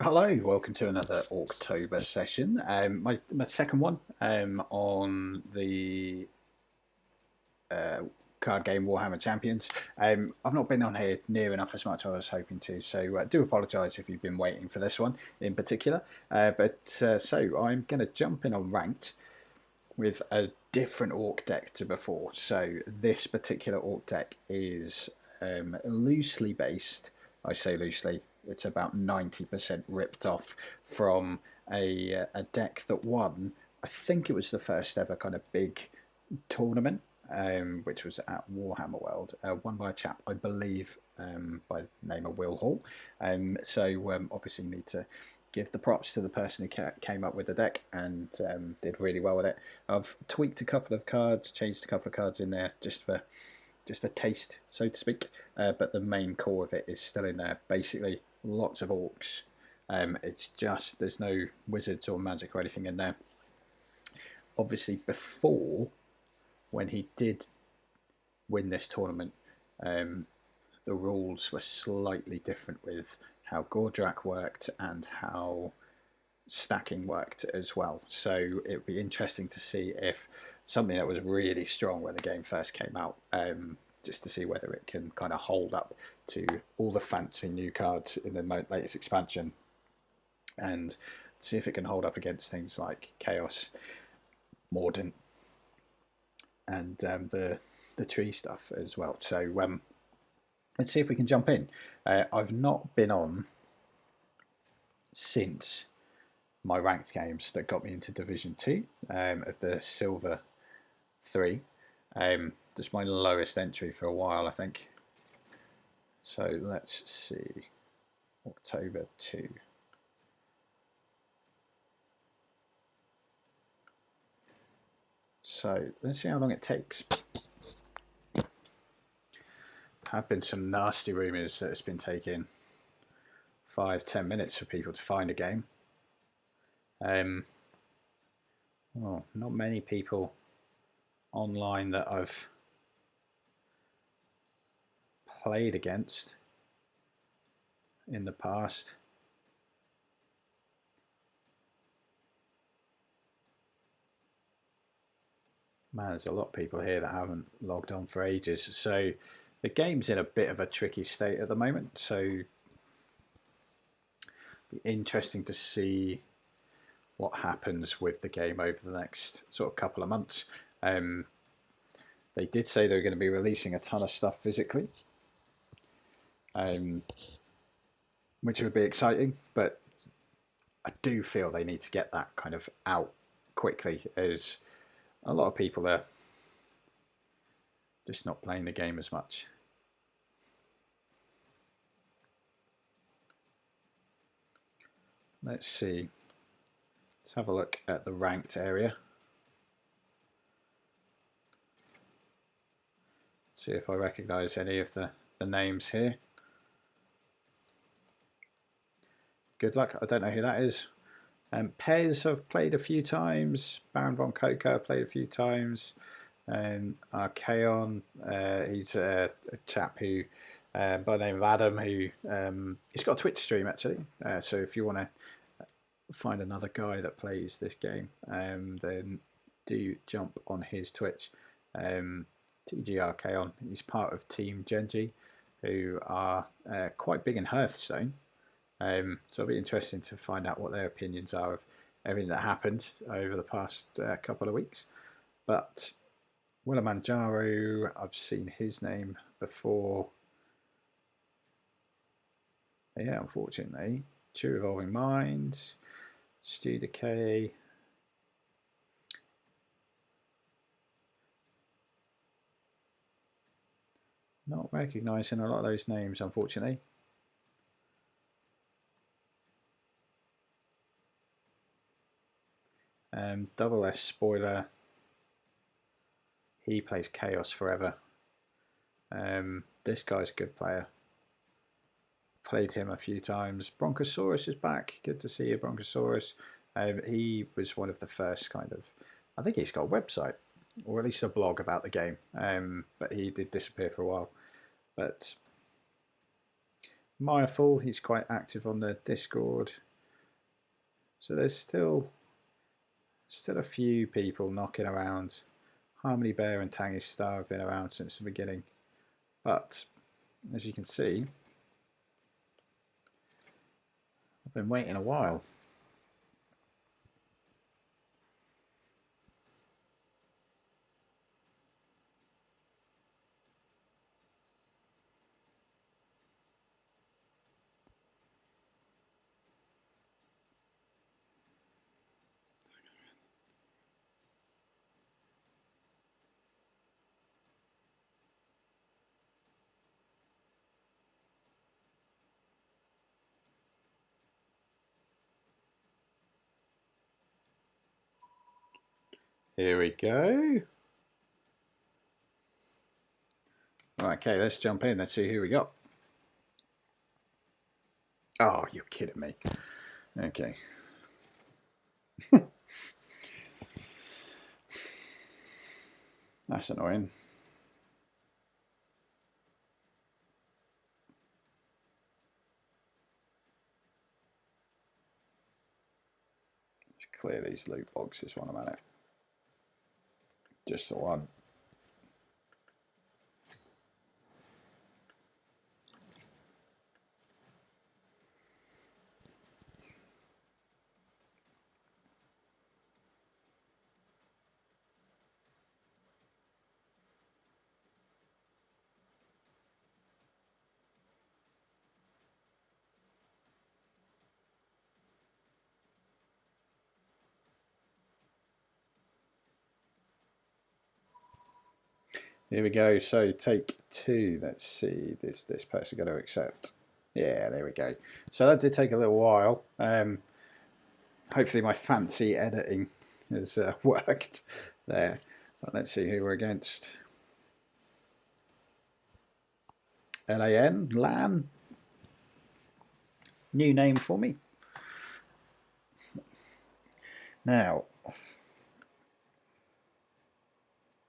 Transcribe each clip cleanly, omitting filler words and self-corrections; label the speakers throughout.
Speaker 1: Hello, welcome to another Orktober session. My second one on the card game Warhammer Champions. I've not been on here near enough as much as I was hoping to, so do apologise if you've been waiting for this one in particular. So I'm going to jump in on ranked with a different Ork deck to before. So this particular Ork deck is loosely based. I say loosely, it's about 90% ripped off from a deck that won. I think it was the first ever kind of big tournament, which was at Warhammer World, won by a chap, I believe, by the name of Will Hall. So obviously need to give the props to the person who came up with the deck and did really well with it. I've tweaked a couple of cards, changed a couple of cards in there just for taste, so to speak, but the main core of it is still in there. Basically, lots of orcs. It's just there's no wizards or magic or anything in there. Obviously, before, when he did win this tournament, the rules were slightly different with how Gordrakk worked and how stacking worked as well. So it would be interesting to see if something that was really strong when the game first came out, just to see whether it can kind of hold up to all the fancy new cards in the latest expansion, and see if it can hold up against things like Chaos, Mordant, and the tree stuff as well. So let's see if we can jump in. I've not been on since my ranked games that got me into Division 2 of the Silver 3. Just my lowest entry for a while, I think. So let's see. October 2. So let's see how long it takes. Have been some nasty rumours that it's been taking 5-10 minutes for people to find a game. Well, not many people online that I've played against in the past. Man, there's a lot of people here that haven't logged on for ages. So the game's in a bit of a tricky state at the moment. So it'll be interesting to see what happens with the game over the next sort of couple of months. They did say they're going to be releasing a ton of stuff physically, which would be exciting, but I do feel they need to get that kind of out quickly, as a lot of people are just not playing the game as much. Let's see. Let's have a look at the ranked area. See if I recognise any of the names here. Good luck. I don't know who that is. Pez I've played a few times. Baron von Coca I've played a few times. Archaon, he's a chap who, by the name of Adam, who he's got a Twitch stream actually. So if you want to find another guy that plays this game, then do jump on his Twitch. TG Archaon, he's part of Team Genji, who are quite big in Hearthstone. So it'll be interesting to find out what their opinions are of everything that happened over the past couple of weeks. But Willamanjaro, I've seen his name before. Yeah, unfortunately. True Evolving Minds, Stu Decay. Not recognising a lot of those names, unfortunately. Double S spoiler. He plays Chaos forever. This guy's a good player. Played him a few times. Bronchosaurus is back. Good to see you, Bronchosaurus. He was one of the first kind of... I think he's got a website, or at least a blog about the game. But he did disappear for a while. But Mireful, he's quite active on the Discord. So there's still a few people knocking around. Harmony Bear and Tangy Star have been around since the beginning, but as you can see, I've been waiting a while. Here we go. Okay, let's jump in. Let's see who we got. Oh, you're kidding me. Okay. That's annoying. Let's clear these loot boxes one a minute. Just the one. Here we go. So take 2. Let's see. This person going to accept. Yeah, there we go. So that did take a little while. Hopefully my fancy editing has worked there. But let's see who we're against. LAN. New name for me. Now,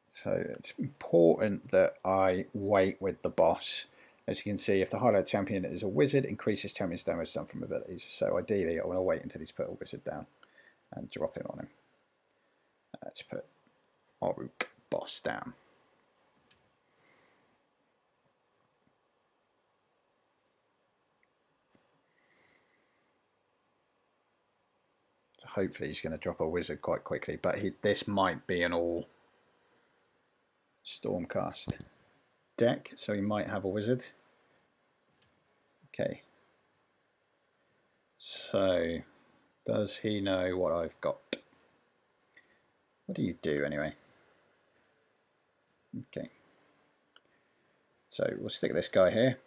Speaker 1: so it's important that I wait with the boss. As you can see, if the highlight champion is a wizard, increases champion's damage done from abilities. So ideally, I want to wait until he's put a wizard down and drop him on him. Let's put Orruk boss down. So hopefully he's going to drop a wizard quite quickly, but this might be an all Stormcast deck, so he might have a wizard. Okay. So, does he know what I've got? What do you do anyway? Okay. So we'll stick this guy here.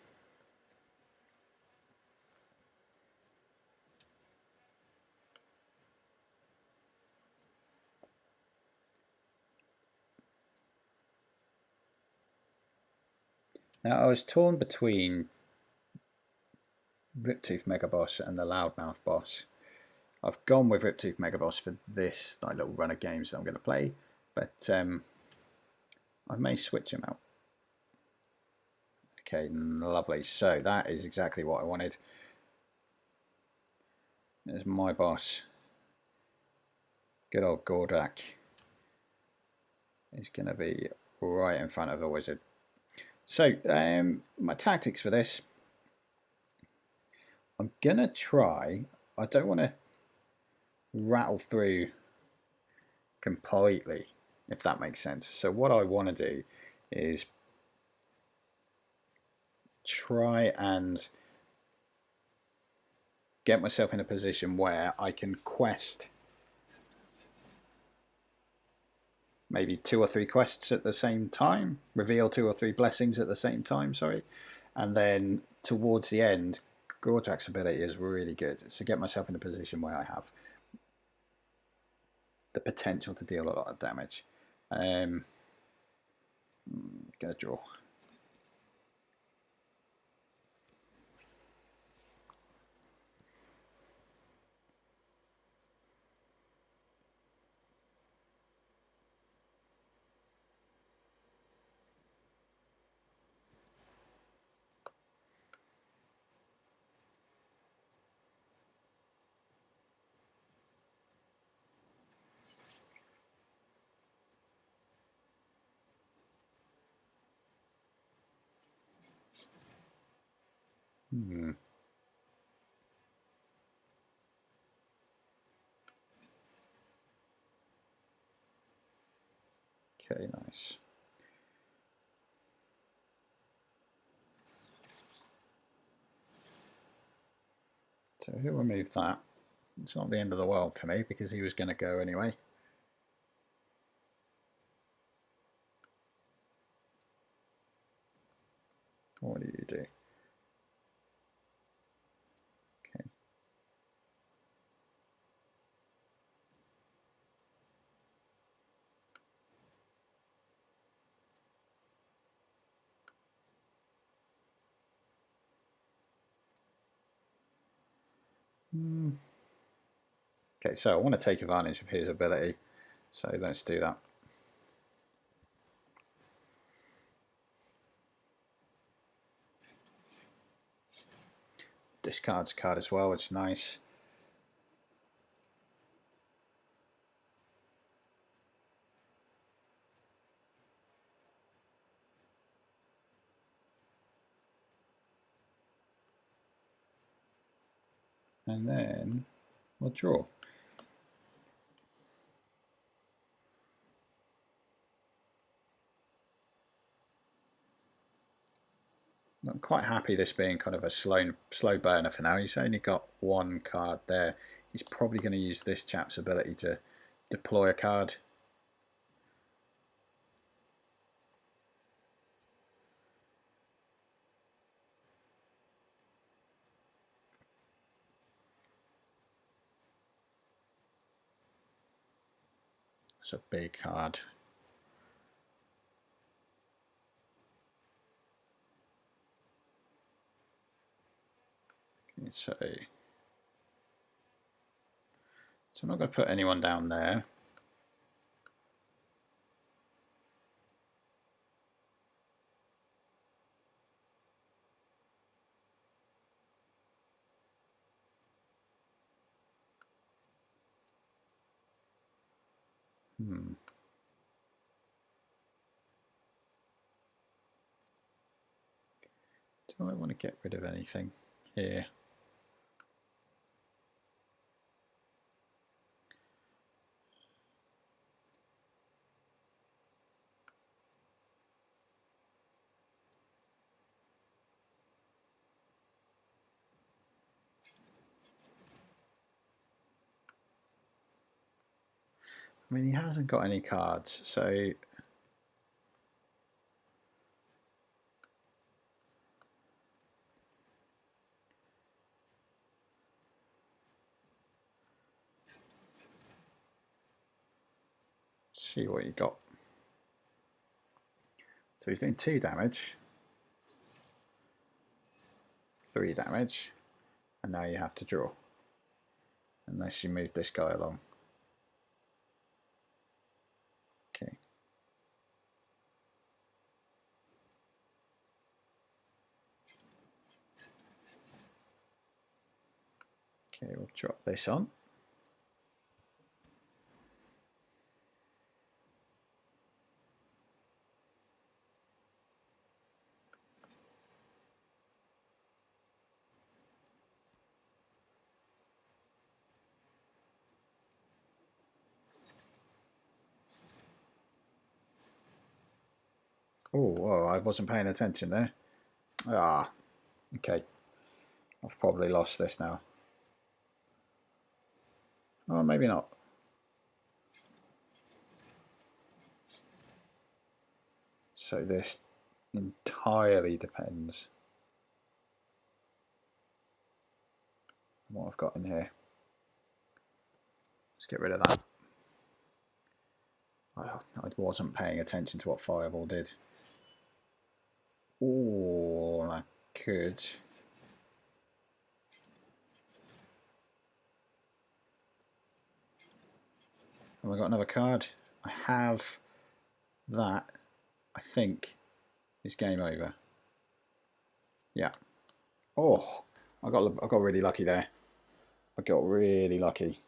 Speaker 1: Now I was torn between Riptooth Megaboss and the Loudmouth boss. I've gone with Riptooth Megaboss for this little run of games that I'm going to play, but I may switch him out. Okay, lovely. So that is exactly what I wanted. There's my boss. Good old Gordrakk. He's going to be right in front of the wizard. So, my tactics for this, I'm going to try, I don't want to rattle through completely, if that makes sense. So what I want to do is try and get myself in a position where I can quest maybe 2 or 3 quests at the same time, reveal 2 or 3 blessings at the same time, sorry, and then towards the end, Gordrakk's ability is really good, so get myself in a position where I have the potential to deal a lot of damage. Gonna draw. Okay, nice. So he'll remove that. It's not the end of the world for me because he was going to go anyway. What do you do? Okay. Okay, so I want to take advantage of his ability, so let's do that. Discards card as well, it's nice. And then we'll draw. I'm quite happy this being kind of a slow burner for now. He's only got one card there. He's probably going to use this chap's ability to deploy a card. It's a big card. So I'm not going to put anyone down there. Do I want to get rid of anything here? I mean, he hasn't got any cards, so let's see what you got. So he's doing 2 damage, 3 damage, and now you have to draw. Unless you move this guy along. Okay. Okay, we'll drop this on. Oh, whoa, I wasn't paying attention there. Ah, okay. I've probably lost this now. Oh, maybe not. So this entirely depends on what I've got in here. Let's get rid of that. Well, I wasn't paying attention to what Fireball did. Oh, I could. Have I got another card? I have that. I think is game over. Yeah. Oh, I got really lucky there. I got really lucky.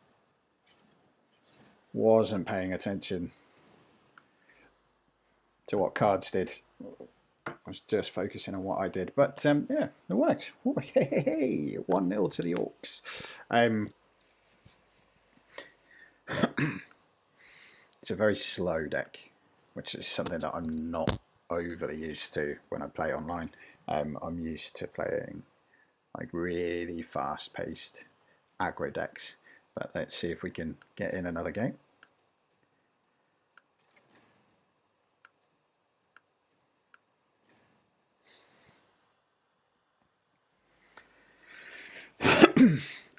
Speaker 1: Wasn't paying attention to what cards did. I was just focusing on what I did, but yeah, it worked. Oh, hey, 1-0 to the Orks. It's a very slow deck, which is something that I'm not overly used to when I play online. I'm used to playing like really fast-paced aggro decks, but let's see if we can get in another game.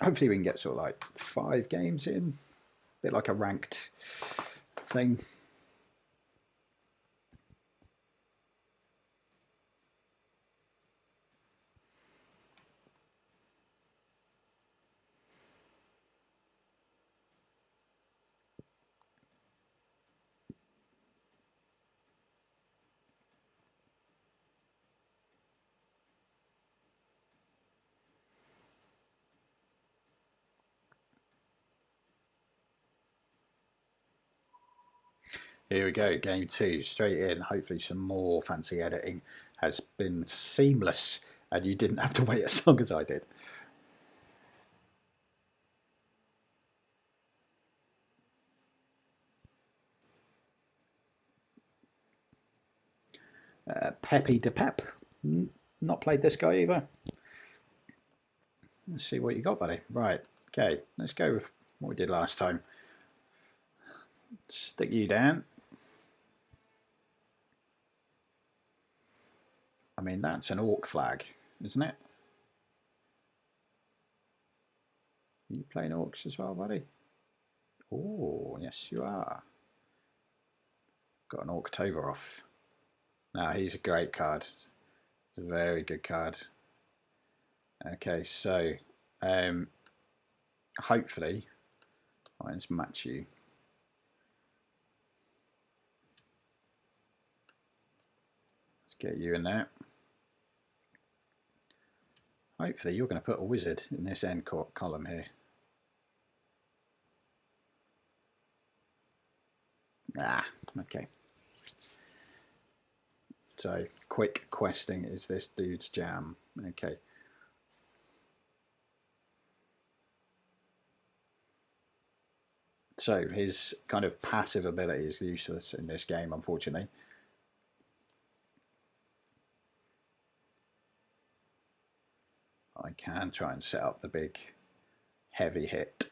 Speaker 1: Hopefully we can get sort of like 5 games in, a bit like a ranked thing. Here we go, game 2, straight in. Hopefully some more fancy editing has been seamless and you didn't have to wait as long as I did. Peppy de Pep. Not played this guy either. Let's see what you got, buddy. Right, okay, let's go with what we did last time. Stick you down. I mean, that's an orc flag, isn't it? Are you playing orcs as well, buddy? Oh, yes you are. Got an Orktober off. Now, he's a great card. It's a very good card. Okay, so hopefully, let's match you. Let's get you in there. Hopefully, you're going to put a wizard in this end column here. Ah, okay. So, quick questing is this dude's jam. Okay. So, his kind of passive ability is useless in this game, unfortunately. I can try and set up the big heavy hit.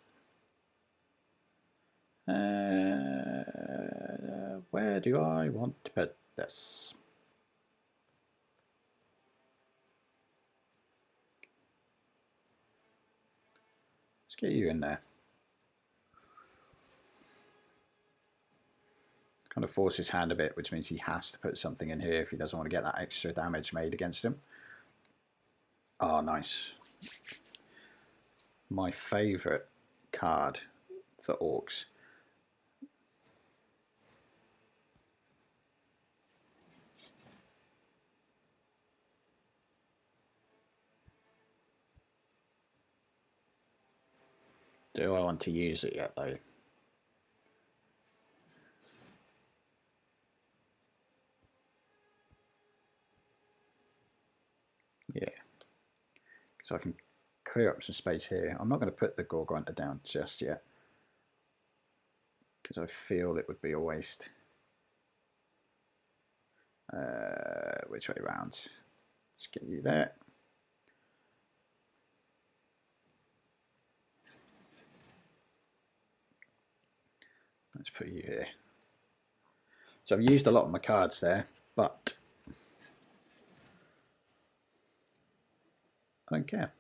Speaker 1: Where do I want to put this? Let's get you in there. Kind of force his hand a bit, which means he has to put something in here if he doesn't want to get that extra damage made against him. Oh, nice. My favourite card for Orks. Do I want to use it yet, though? Yeah. So I can clear up some space here. I'm not going to put the Gork down just yet, because I feel it would be a waste. Which way round? Let's get you there. Let's put you here. So I've used a lot of my cards there, but I don't care.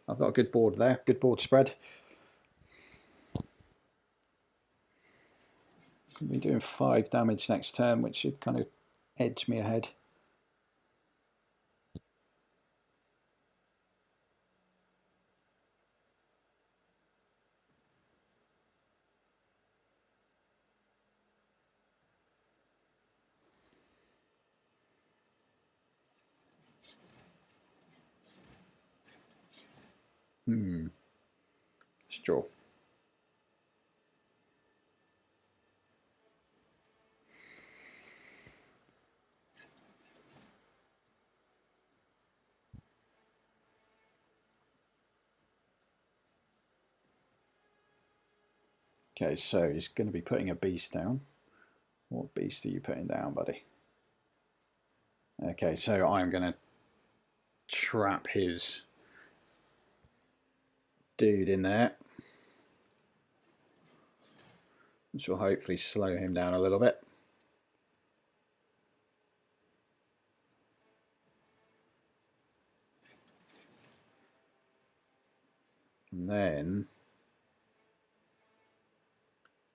Speaker 1: I've got a good board there, good board spread. I'll be doing 5 damage next turn, which should kind of edge me ahead. Straw. Okay, so he's going to be putting a beast down. What beast are you putting down, buddy? Okay, so I'm going to trap his dude in there, which will hopefully slow him down a little bit. And then,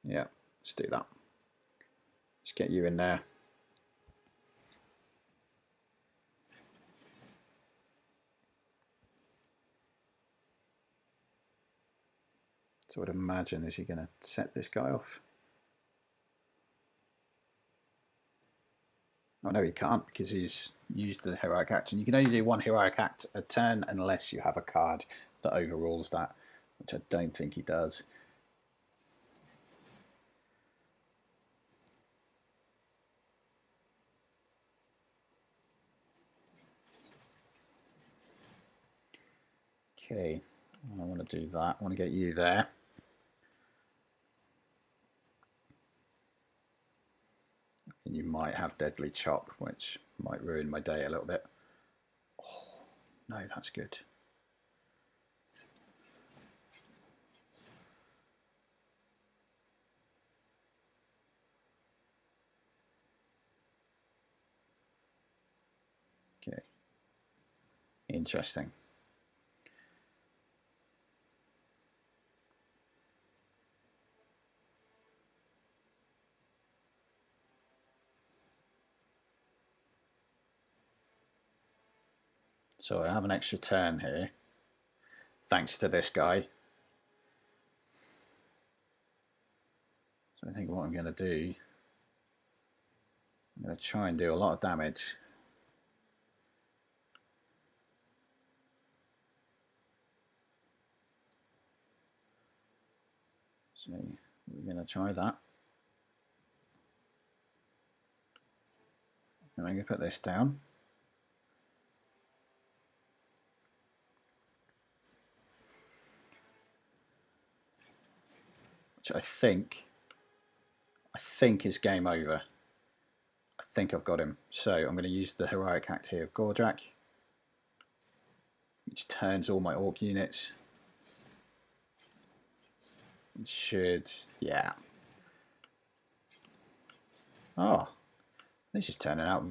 Speaker 1: yeah, let's do that. Let's get you in there. So I'd imagine, is he going to set this guy off? Oh no, he can't, because he's used the heroic action. You can only do one heroic act a turn unless you have a card that overrules that, which I don't think he does. Okay, I want to do that. I want to get you there. And you might have Deadly Chop, which might ruin my day a little bit. Oh, no, that's good. Okay, interesting. So I have an extra turn here, thanks to this guy. So I think what I'm going to do, I'm going to try and do a lot of damage. So we're going to try that. And I'm going to put this down. Which I think is game over. I think I've got him. So I'm going to use the heroic act here of Gordrakk, which turns all my Ork units. It should, yeah. Oh, this is turning out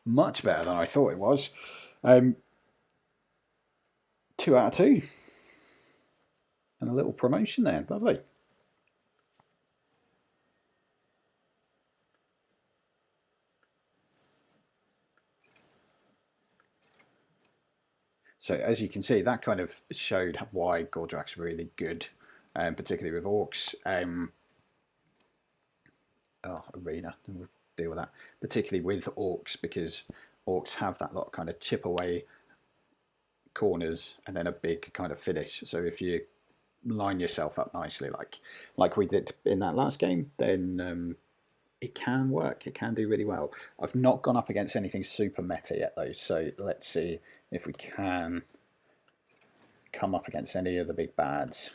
Speaker 1: much better than I thought it was. 2 out of 2. And a little promotion there, lovely. So as you can see, that kind of showed why Gordrakk's really good, particularly with Orks. Arena, we'll deal with that. Particularly with Orks, because Orks have that lot kind of chip away corners and then a big kind of finish. So if you line yourself up nicely, like we did in that last game, then it can work. It can do really well. I've not gone up against anything super meta yet though, so let's see if we can come up against any of the big bads.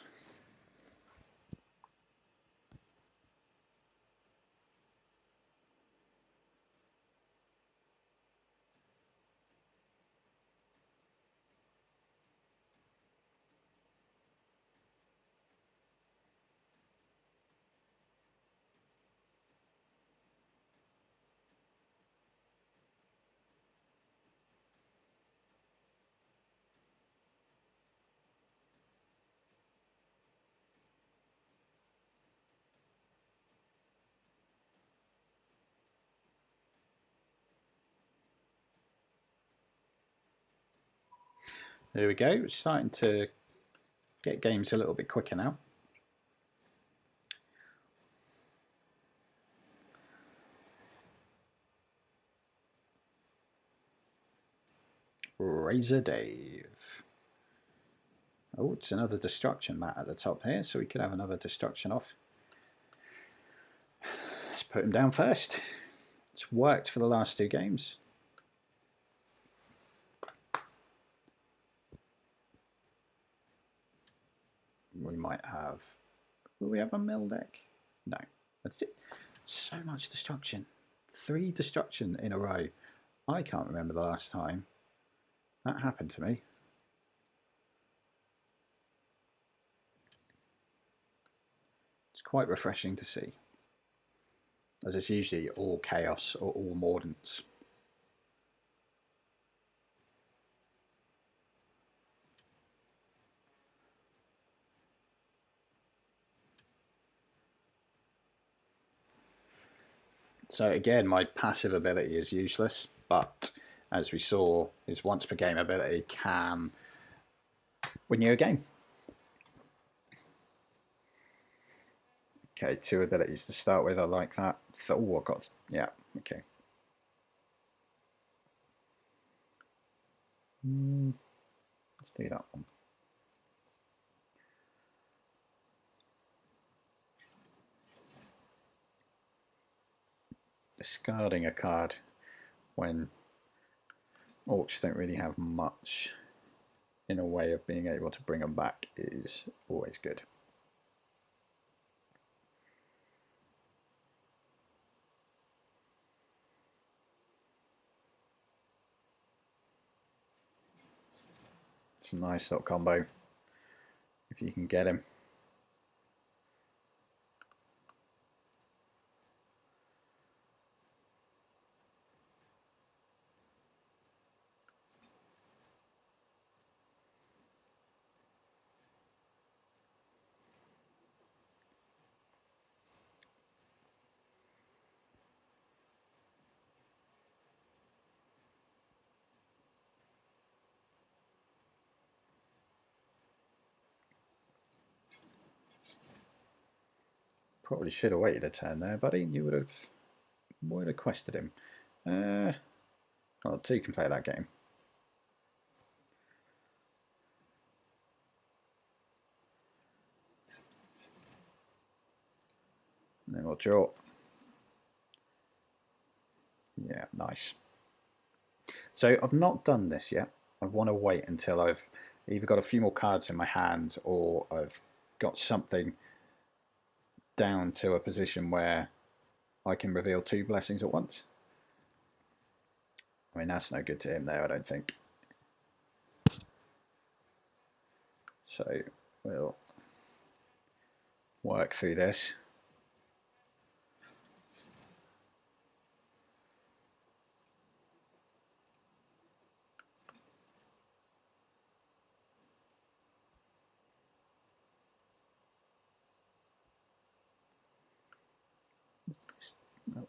Speaker 1: There we go. It's starting to get games a little bit quicker now. Razor Dave. Oh, it's another destruction mat at the top here, so we could have another destruction off. Let's put him down first. It's worked for the last 2 games. We might have Will we have a mill deck? No. That's it. So much destruction. 3 destruction in a row. I can't remember the last time that happened to me. It's quite refreshing to see, as it's usually all chaos or all mordants. So again, my passive ability is useless, but as we saw, his once per game ability can win you a game. Okay, 2 abilities to start with. I like that. Oh, I got, yeah, okay. Let's do that one. Discarding a card when Orks don't really have much in a way of being able to bring them back is always good. It's a nice little combo if you can get him. Probably should have waited a turn there, buddy. You would have quested him. Well, 2 can play that game. And then we'll draw. Yeah, nice. So I've not done this yet. I want to wait until I've either got a few more cards in my hand or I've got something down to a position where I can reveal 2 blessings at once. I mean, that's no good to him there, I don't think. So we'll work through this. No.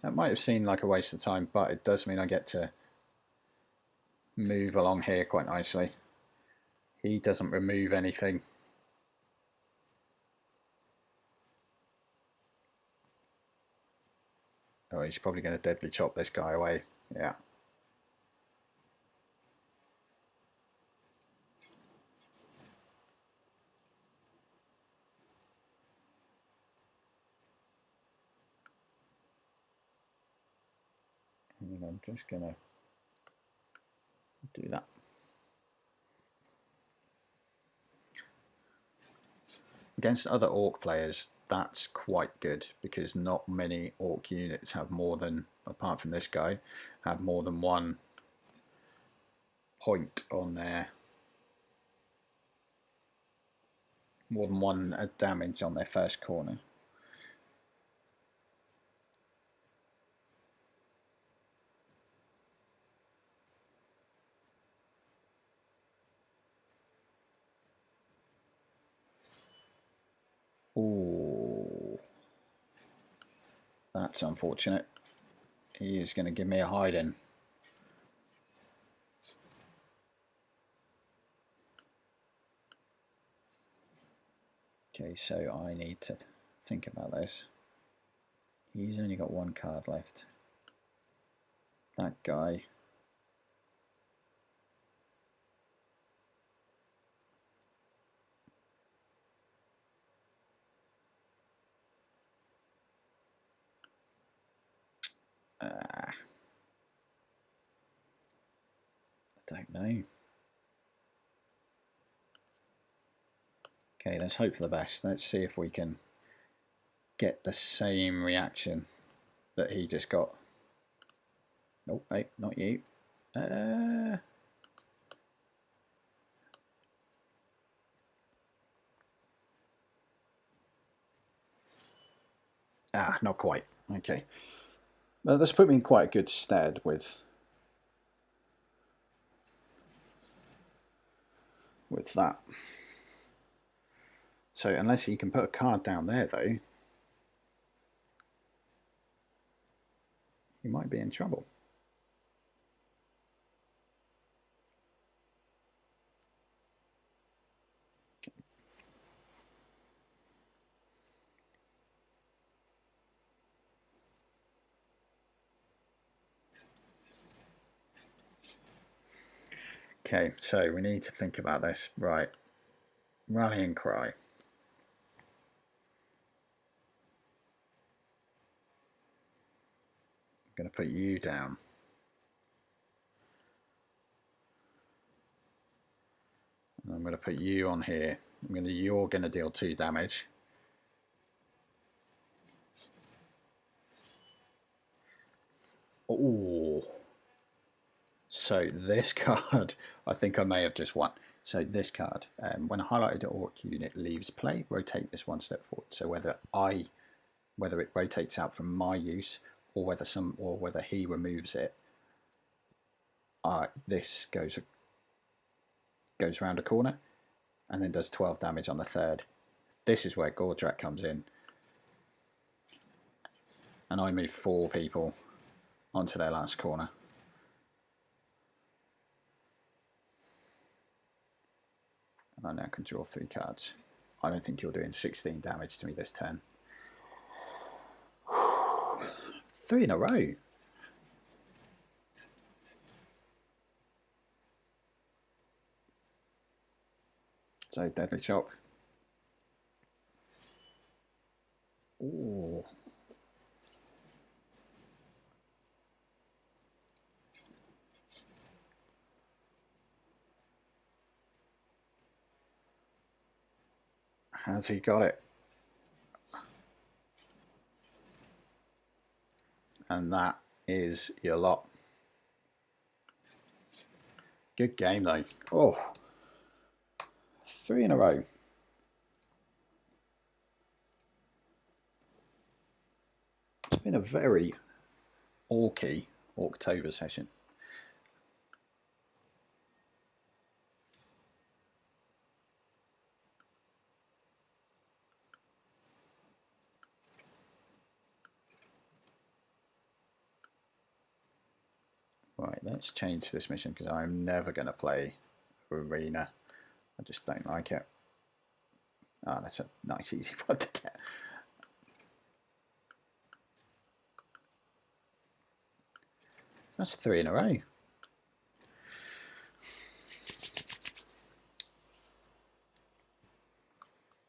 Speaker 1: That might have seemed like a waste of time, but it does mean I get to move along here quite nicely. He doesn't remove anything. Oh, he's probably going to deadly chop this guy away. Yeah. And I'm just going to do that. Against other Orc players, that's quite good because not many Orc units have more than, apart from this guy, have more than 1 point on their, more than 1 damage on their first corner. Ooh, that's unfortunate. He is going to give me a hide-in. Okay, so I need to think about this. He's only got one card left. That guy. I don't know. Okay, let's hope for the best. Let's see if we can get the same reaction that he just got. Oh, hey, not you. Not quite. Okay. Well, this put me in quite a good stead with that. So unless he can put a card down there, though, he might be in trouble. Okay, so we need to think about this. Right. Rallying cry. I'm going to put you down. And I'm going to put you on here. You're going to deal 2 damage. Oh. So this card, I think I may have just won. So this card, when a highlighted Orc unit leaves play, rotate this 1 step forward. So whether it rotates out from my use, or whether he removes it, this goes around a corner, and then does 12 damage on the 3rd. This is where Gordrakk comes in, and I move 4 people onto their last corner. I now can draw 3 cards. I don't think you're doing 16 damage to me this turn. 3 in a row. So deadly chop. Ooh. Has he got it? And that is your lot. Good game though. Oh, 3 in a row. It's been a very orky Orktober session. Right, let's change this mission because I'm never going to play Arena. I just don't like it. Ah, that's a nice easy one to get. That's 3 in a row.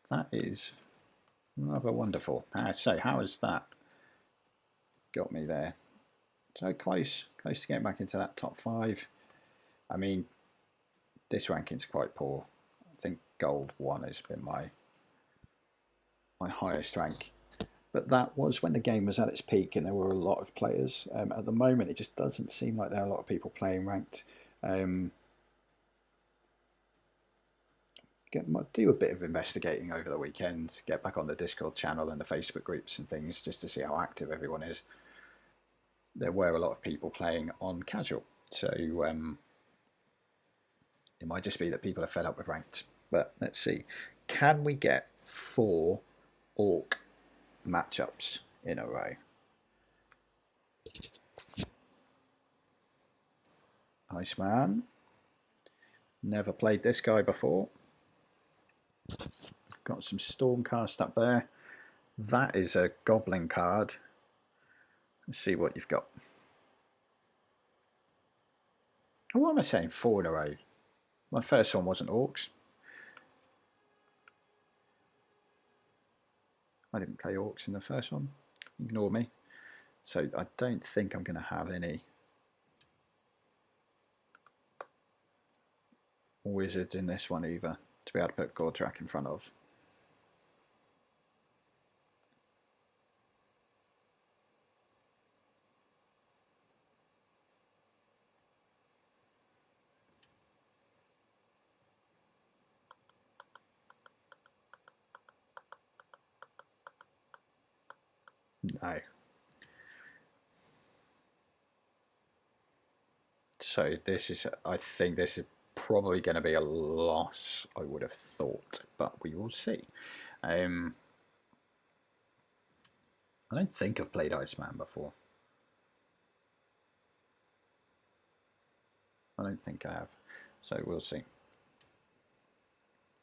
Speaker 1: That is rather wonderful. So how has that got me there? So close to getting back into that top 5. I mean, this ranking's quite poor. I think gold 1 has been my highest rank. But that was when the game was at its peak and there were a lot of players. At the moment, it just doesn't seem like there are a lot of people playing ranked. Do a bit of investigating over the weekend. Get back on the Discord channel and the Facebook groups and things just to see how active everyone is. There were a lot of people playing on casual, so it might just be that people are fed up with ranked. But let's see, can we get 4 Orc matchups in a row? Iceman, never played this guy before. Got some Stormcast up there. That is a Goblin card. Let's see what you've got. Oh, what am I saying? 4 in a row. My first one wasn't Orks. I didn't play Orks in the first one. Ignore me. So I don't think I'm going to have any wizards in this one either to be able to put Gordrakk in front of. No. So this is, I think this is probably going to be a loss, I would have thought, but we will see. I don't think I've played Iceman before. I don't think I have, so we'll see.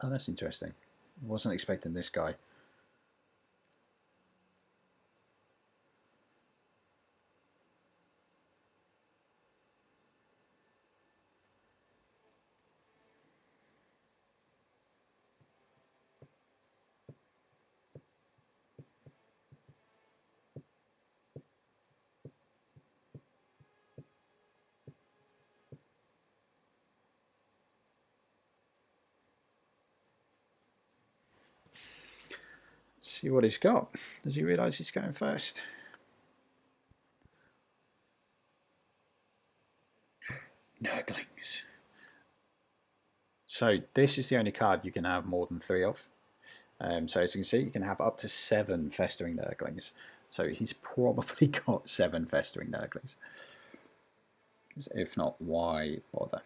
Speaker 1: Oh, that's interesting. I wasn't expecting this guy. See what he's got. Does he realise he's going first? Nurglings. So this is the only card you can have more than 3 of. So as you can see, you can have up to 7 festering nurglings. So he's probably got 7 festering nurglings. If not, why bother?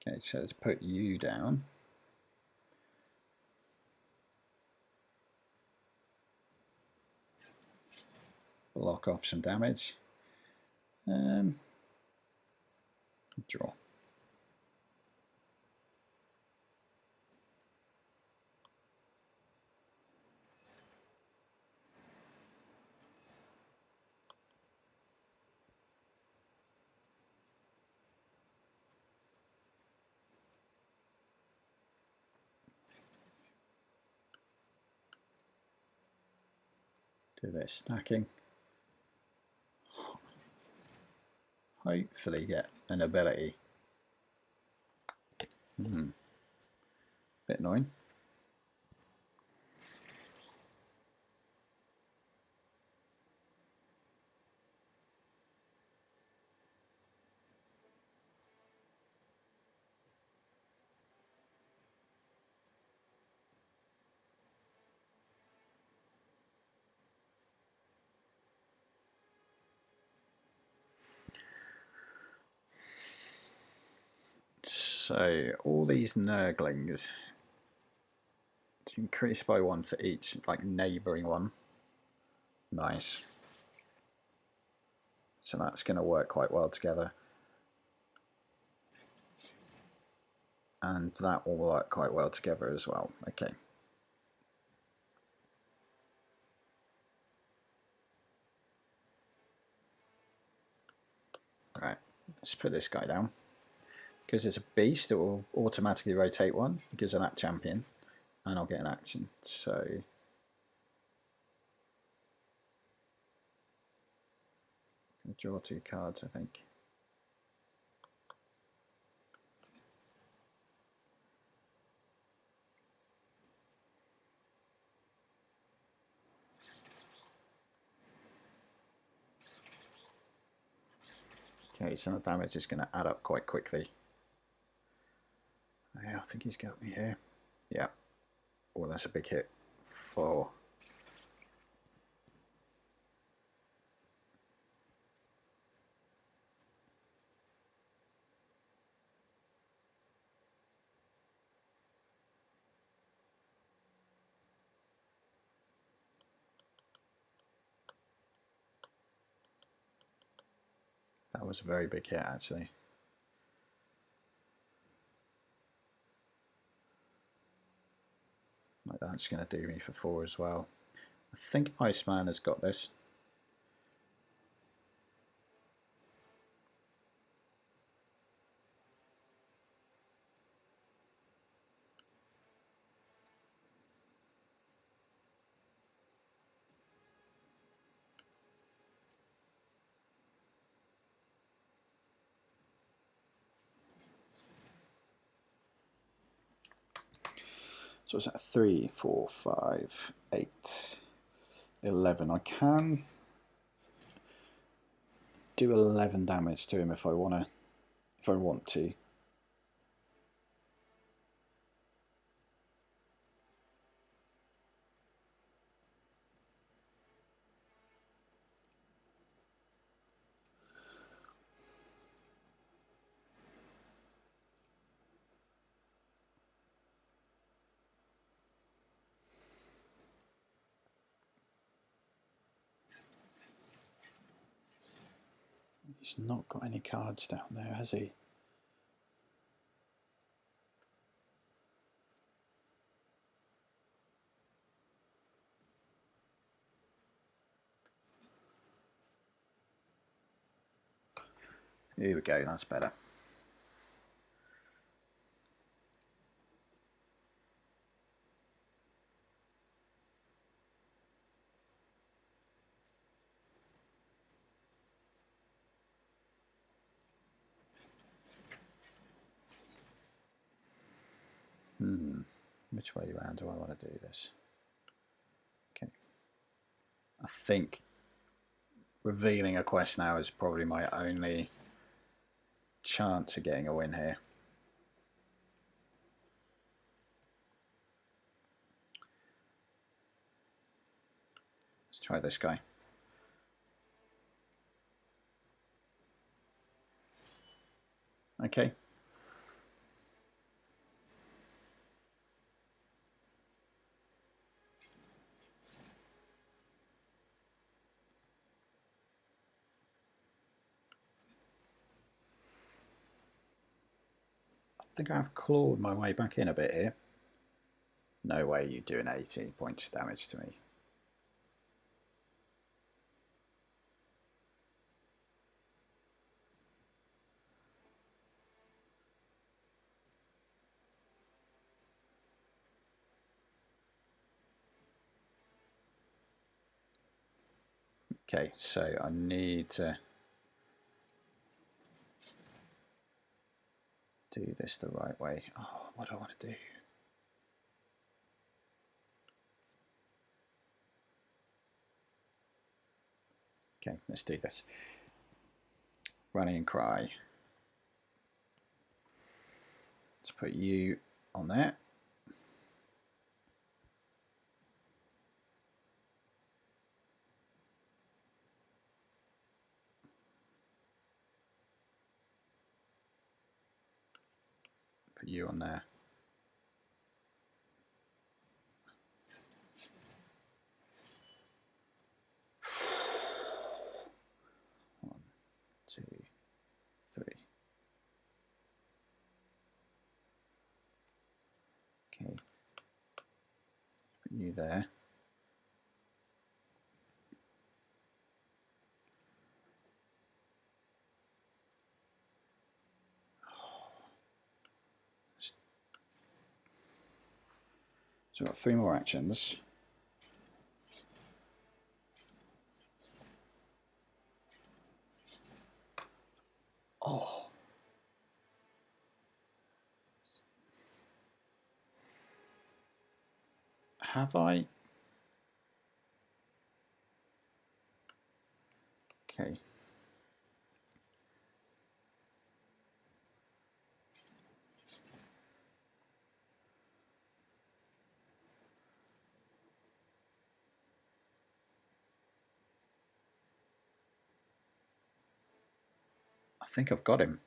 Speaker 1: Okay, so let's put you down. Block off some damage. Draw. Do their stacking. Hopefully get an ability. Bit annoying. So all these nurglings to increase by 1 for each, like neighbouring one. Nice. So that's going to work quite well together. And that will work quite well together as well. Okay. Right, let's put this guy down. Because it's a beast, it will automatically rotate 1 because of that champion. And I'll get an action. So draw 2 cards, I think. Okay, so the damage is going to add up quite quickly. Yeah, I think he's got me here. Yeah. Oh, that's a big hit. 4. That was a very big hit, actually. Like, that's going to do me for 4 as well. I think Iceman has got this. So it's at 3, 4, 5, 8, 11. I can do 11 damage to him if I want to. He's not got any cards down there, has he? Here we go, that's better. Which way around do I want to do this? Okay. I think revealing a quest now is probably my only chance of getting a win here. Let's try this guy. Okay. I think I've clawed my way back in a bit here. No way you're doing 18 points of damage to me. Okay, so I need to do this the right way. Oh, what do I want to do? Okay, let's do this. Running Cry. Let's put you on there. Put you on there. One, two, three. Okay. Put you there. So we've got 3 more actions. Oh. Have I? Okay. I think I've got him.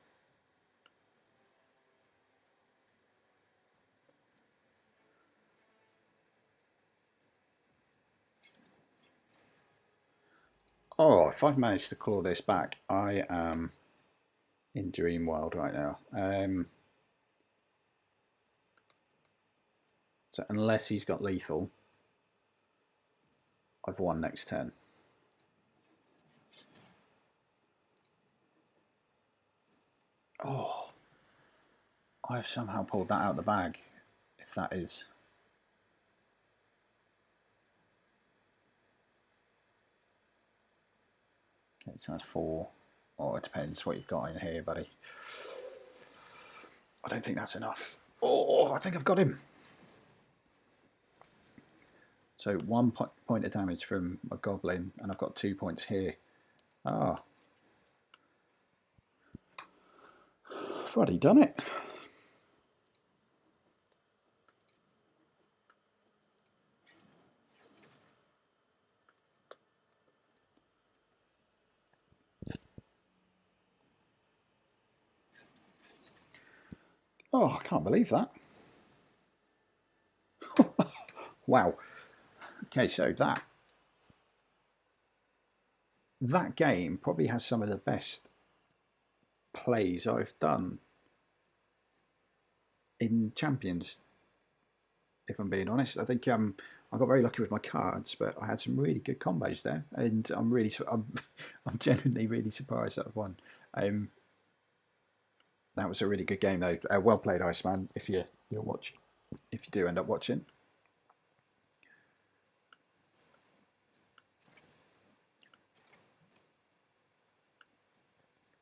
Speaker 1: Oh, if I've managed to claw this back, I am in dream world right now. So unless he's got lethal, I've won next turn. Oh, I've somehow pulled that out of the bag, if that is. Okay, so that's 4. Oh, it depends what you've got in here, buddy. I don't think that's enough. Oh, I think I've got him. So 1 point of damage from a goblin, and I've got 2 points here. Ah. I've already done it. Oh, I can't believe that. Wow. Okay, so that game probably has some of the best plays I've done in Champions, if I'm being honest. I think I got very lucky with my cards, but I had some really good combos there, and I'm genuinely really surprised that I've won. That was a really good game, though. Well played, Iceman. If you're watching, if you do end up watching.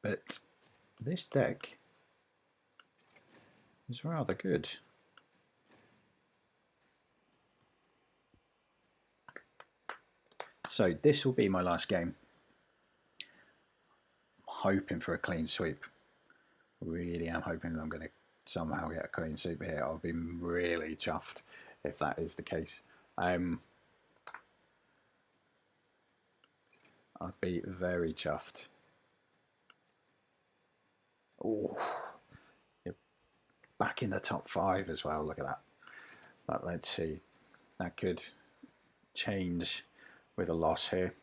Speaker 1: But this deck is rather good. So this will be my last game. I'm hoping for a clean sweep. Really am hoping I'm going to somehow get a clean sweep here. I'll be really chuffed if that is the case. I'd be very chuffed. Oh, you're back in the top 5 as well. Look at that. But let's see. That could change with a loss here.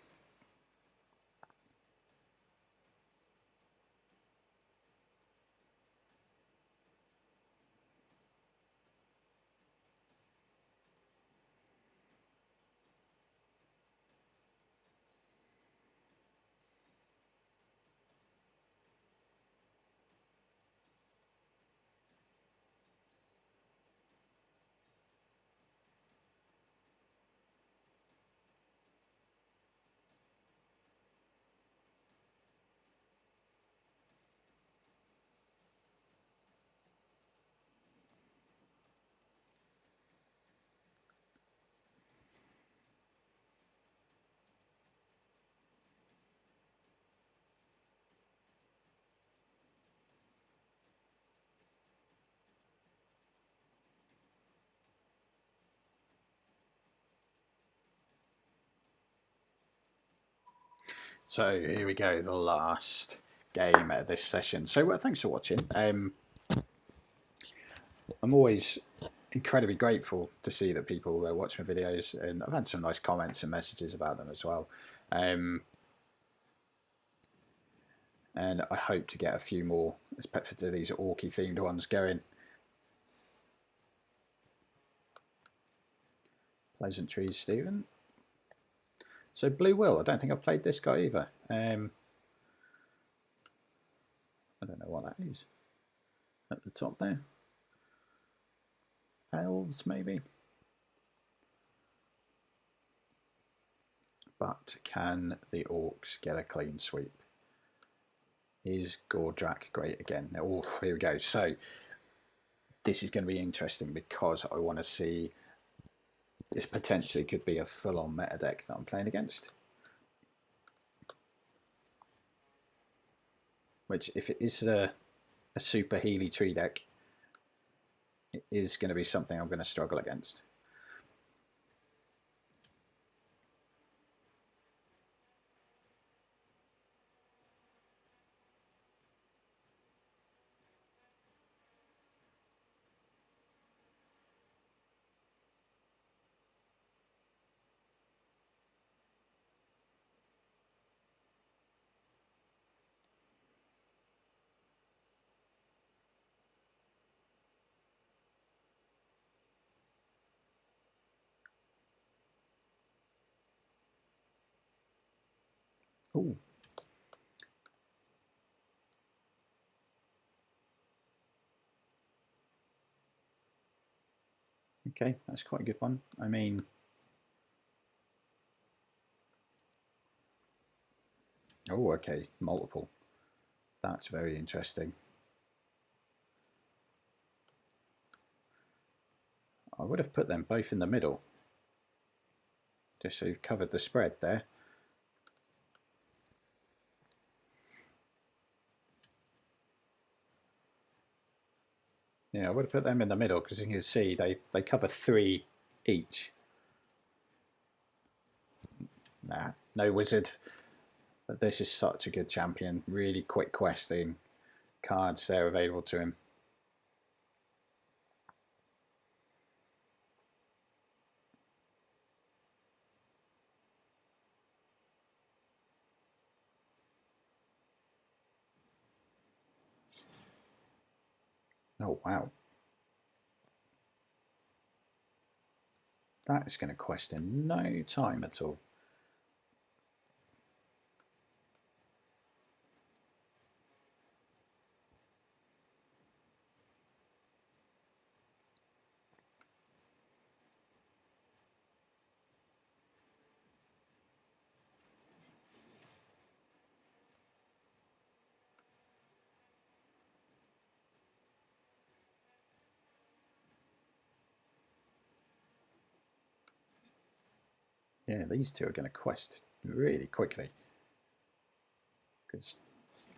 Speaker 1: So here we go, the last game of this session. So thanks for watching. I'm always incredibly grateful to see that people watch my videos, and I've had some nice comments and messages about them as well. And I hope to get a few more, especially these orky themed ones going. Pleasantries, Stephen. So Blue Will, I don't think I've played this guy either. I don't know what that is. At the top there. Elves, maybe. But can the Orks get a clean sweep? Is Gordrakk great again? Oh, here we go. So this is going to be interesting because I want to see, this potentially could be a full-on meta deck that I'm playing against. Which, if it is a super Healy tree deck, it is going to be something I'm going to struggle against. Ooh. Okay, that's quite a good one. I mean, oh, okay, multiple. That's very interesting. I would have put them both in the middle, just so you've covered the spread there. Yeah, I would have put them in the middle because you can see they cover 3 each. Nah, no wizard. But this is such a good champion. Really quick questing cards there available to him. Oh, wow. That is going to quest in no time at all. Yeah, these two are going to quest really quickly. Because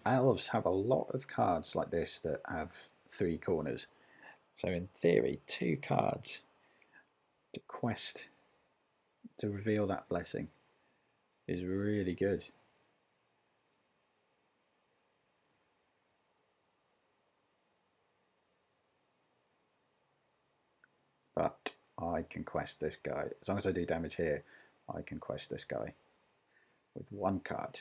Speaker 1: elves have a lot of cards like this that have 3 corners. So in theory, 2 cards to quest to reveal that blessing is really good. But I can quest this guy. As long as I do damage here, I can quest this guy with 1 card.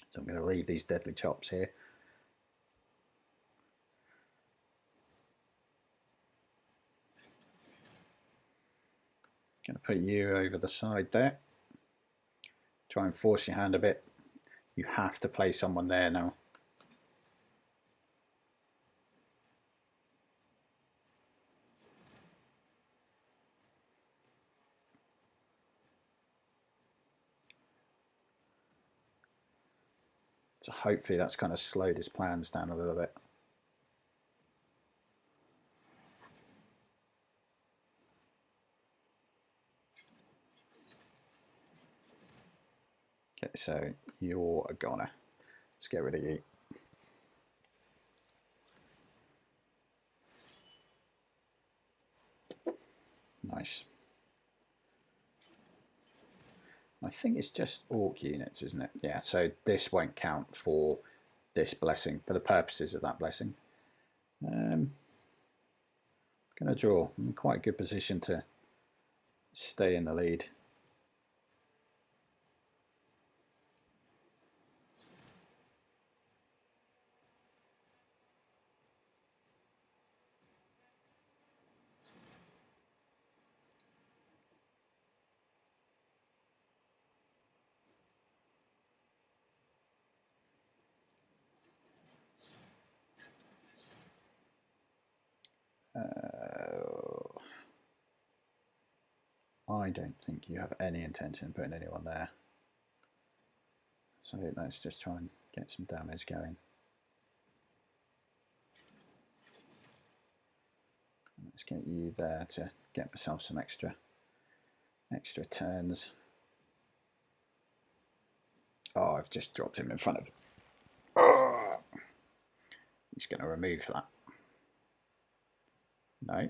Speaker 1: So I'm going to leave these deadly chops here. Going to put you over the side there. Try and force your hand a bit. You have to play someone there now. So hopefully that's kind of slowed his plans down a little bit. Okay, so you're a goner. Let's get rid of you. Nice. I think it's just Orc units, isn't it? Yeah, so this won't count for this blessing, for the purposes of that blessing. Going to draw. I'm in quite a good position to stay in the lead. I don't think you have any intention of putting anyone there. So let's just try and get some damage going. Let's get you there to get myself some extra turns. Oh, I've just dropped him in front of. Oh, he's going to remove that. No.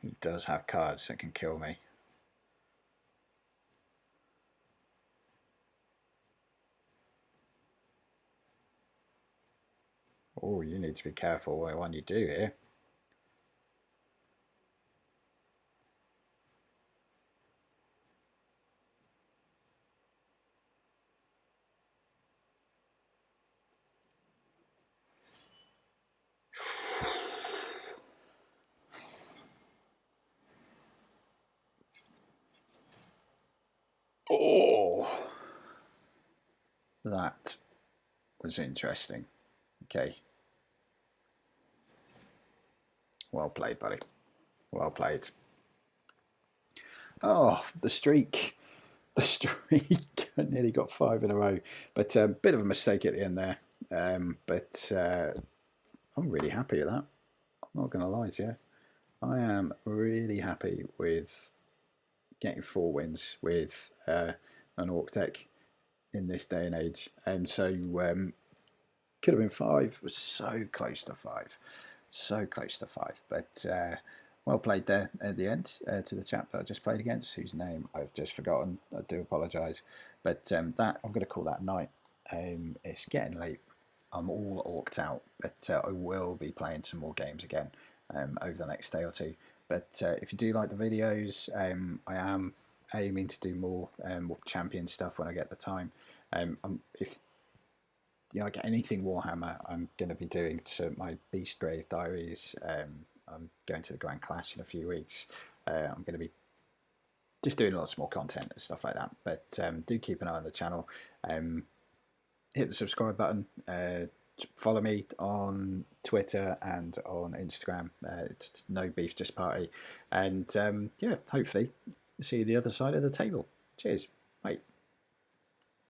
Speaker 1: He does have cards that can kill me. Oh, you need to be careful what one you do here. Oh, that was interesting. Okay. Well played, buddy. Well played. Oh, the streak. The streak. I nearly got 5 in a row. But a bit of a mistake at the end there. But I'm really happy with that. I'm not going to lie to you. I am really happy with getting 4 wins with an Ork deck in this day and age. And so could have been 5. Was so close to 5. So close to 5. But well played there at the end to the chap that I just played against, whose name I've just forgotten. I do apologise. But that I'm going to call that night. It's getting late. I'm all orked out, but I will be playing some more games again over the next day or two. But if you do like the videos, I am aiming to do more champion stuff when I get the time. If I get anything Warhammer, I'm going to be doing to my Beast Grave diaries. I'm going to the Grand Clash in a few weeks. I'm going to be just doing lots more content and stuff like that. But do keep an eye on the channel. Hit the subscribe button. Follow me on Twitter and on Instagram. It's No Beef Just Party. And yeah, hopefully see you the other side of the table. Cheers. Bye.